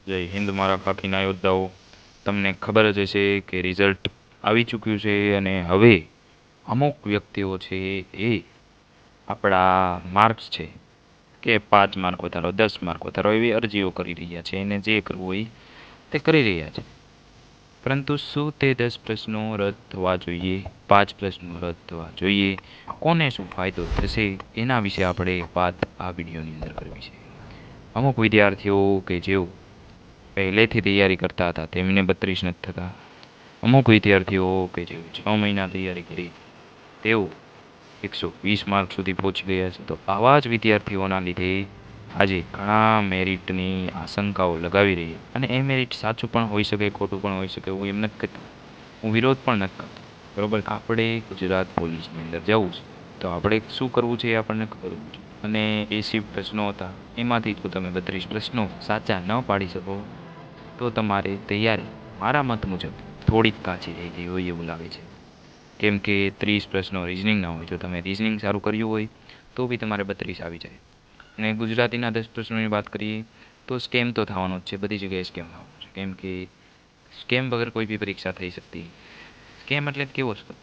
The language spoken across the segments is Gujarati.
જય હિન્દ મારા બાકીના યોદ્ધાઓ. તમને ખબર જ હશે કે રિઝલ્ટ આવી ચૂક્યું છે અને હવે અમુક વ્યક્તિઓ છે એ આપણા માર્ક્સ છે કે 5 માર્ક વધારો 10 માર્ક વધારો એવી અરજીઓ કરી રહ્યા છે એને જે કરવું હોય તે કરી રહ્યા છે. પરંતુ શું તે 10 પ્રશ્નો રદ થવા જોઈએ, 5 પ્રશ્નો રદ થવા જોઈએ, કોને શું ફાયદો થશે એના વિશે આપણે વાત આ વિડીયોની અંદર કરવી છે. અમુક વિદ્યાર્થીઓ કે જેઓ પહેલેથી તૈયારી કરતા હતા તેમને 32 નથી થતા. અમુક વિદ્યાર્થીઓ કે જેઓ 6 મહિના તૈયારી કરી તેઓ 120 માર્ક સુધી પહોંચી ગયા છે. તો આવા જ વિદ્યાર્થીઓના લીધે આજે ઘણા મેરિટની આશંકાઓ લગાવી રહી અને એ મેરિટ સાચું પણ હોઈ શકે, ખોટું પણ હોઈ શકે. હું એમ નથી કહેતો, હું વિરોધ પણ નથી કરતો, બરાબર. આપણે ગુજરાત પોલીસની અંદર જવું છે તો આપણે શું કરવું છે એ આપણને ખબર હોવી જોઈએ. અને 80 પ્રશ્નો હતા એમાંથી જો તમે 32 પ્રશ્નો સાચા ન પાડી શકો તો તમારે તૈયારી મારા મત મુજબ થોડીક કાચી રહી ગઈ હોય એવું લાગે છે. કેમ કે 30 પ્રશ્નો રિઝનિંગના હોય, જો તમે રિઝનિંગ સારું કર્યું હોય તો બી તમારે 32 આવી જાય. અને ગુજરાતીના 10 પ્રશ્નોની વાત કરીએ તો સ્કેમ તો થવાનો જ છે, બધી જગ્યાએ સ્કેમ થવાનો છે. કેમ કે સ્કેમ વગર કોઈ બી પરીક્ષા થઈ શકતી. સ્કેમ એટલે કેવો છે,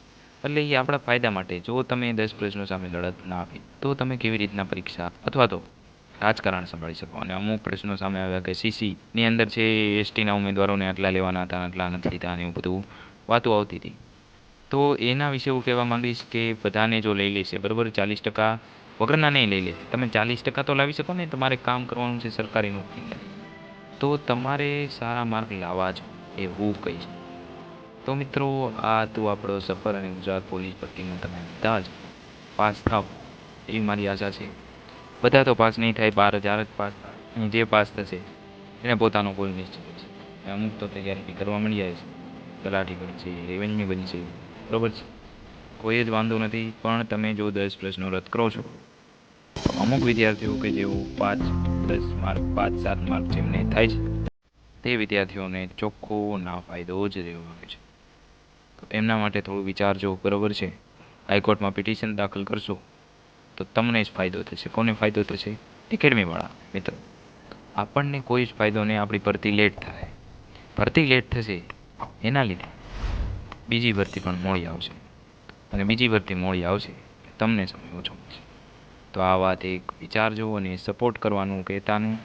એટલે એ આપણા ફાયદા માટે. જો તમે 10 પ્રશ્નો સામે લડત ના આપી તો તમે કેવી રીતના પરીક્ષા અથવા તો રાજકારણ સંભાળી શકો. અને અમુક પ્રશ્નો સામે આવ્યા કે સીસીની અંદર છે એસટીના ઉમેદવારોને આટલા લેવાના હતા, આટલા નથી લીધા અને એવું બધું વાતો આવતી હતી. તો એના વિશે હું કહેવા માંગીશ કે બધાને જો લઈ લેશે, બરાબર, 40% વગરના નહીં લઈ લે, તમે 40% તો લાવી શકો ને. તમારે કામ કરવાનું છે સરકારી નોકરી, તો તમારે સારા માર્ક લાવવા જ એ હું કહીશ. તો મિત્રો, આ તો આપણો સફર અને ગુજરાત પોલીસ ભરતીમાં તમે બધા જ પાસ થાવ એવી મારી આશા છે. બધા તો પાસ નહીં થાય, 12,000 જ પાસ થાય. અને જે પાસ થશે એને પોતાનો કોઈ નિશ્ચિત છે. અમુક તો તૈયારી કરવા મળી જાય છે, તલાટી બનશે, રેવન્યુ બનશે, બરાબર છે, કોઈ જ વાંધો નથી. પણ તમે જો 10 પ્રશ્નો રદ કરો છો તો અમુક વિદ્યાર્થીઓ કે જેઓ 5-10 માર્ક, 5-7 માર્ક જેમને થાય છે તે વિદ્યાર્થીઓને ચોખ્ખો ના ફાયદો જ રહેવો આવે છે. તો એમના માટે થોડું વિચારજો, બરાબર છે. હાઈકોર્ટમાં પિટિશન દાખલ કરશો તો તમને જ ફાયદો થશે. કોને ફાયદો થશે? એકેડમીવાળા મિત્રો. આપણને કોઈ જ ફાયદો નહીં. આપણી ભરતી લેટ થાય, ભરતી લેટ થશે એના લીધે બીજી ભરતી પણ મોડી આવશે અને બીજી ભરતી મોડી આવશે તમને સમય ઓછો મળશે. તો આ વાત એક વિચારજો અને સપોર્ટ કરવાનું કહેતાનું.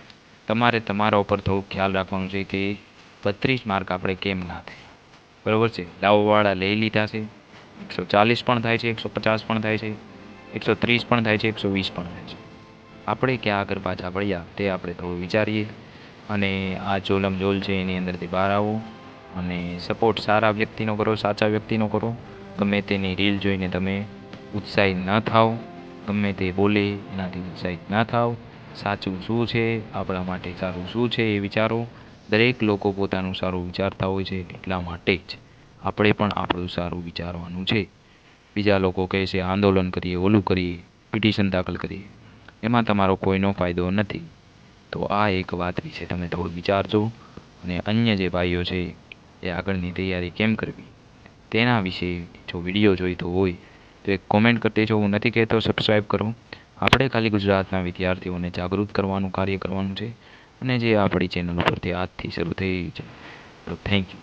તમારે તમારા ઉપર થોડુંક ખ્યાલ રાખવાનું છે કે 32 માર્ક આપણે કેમ ના થાય, બરાબર છે. દાવવાળા લઈ લીધા છે, 140 પણ થાય છે, 150 પણ થાય છે, 130 પણ થાય છે, 120 પણ થાય છે. આપણે ક્યાં આગળ પાછા પડ્યા તે આપણે થોડું વિચારીએ અને આ જોલમ જોલ છે એની અંદરથી બહાર આવો અને સપોર્ટ સારા વ્યક્તિનો કરો, સાચા વ્યક્તિનો કરો. ગમે તેની રીલ જોઈને તમે ઉત્સાહિત ન થાઓ, ગમે તે બોલે એનાથી ઉત્સાહિત ના થાઓ. સાચું શું છે, આપણા માટે સારું શું છે એ વિચારો. દરેક લોકો પોતાનું સારું વિચારતા હોય છે, એટલા માટે જ આપણે પણ આપણું સારું વિચારવાનું છે. બીજા લોકો કહે છે આંદોલન કરીએ, ઓલું કરીએ, પિટિશન દાખલ કરીએ, એમાં તમારો કોઈનો ફાયદો નથી. તો આ એક વાત વિશે તમે થોડું વિચારજો. અને અન્ય જે ભાઈઓ છે એ આગળની તૈયારી કેમ કરવી તેના વિશે જો વિડીયો જોઈતો હોય તો એક કોમેન્ટ કરી દેજો. હું નથી કહેતો સબસ્ક્રાઈબ કરો. આપણે ખાલી ગુજરાતના વિદ્યાર્થીઓને જાગૃત કરવાનું કાર્ય કરવાનું છે અને જે આપણી ચેનલ ઉપરથી આજથી શરૂ થઈ છે. તો થેન્ક યુ.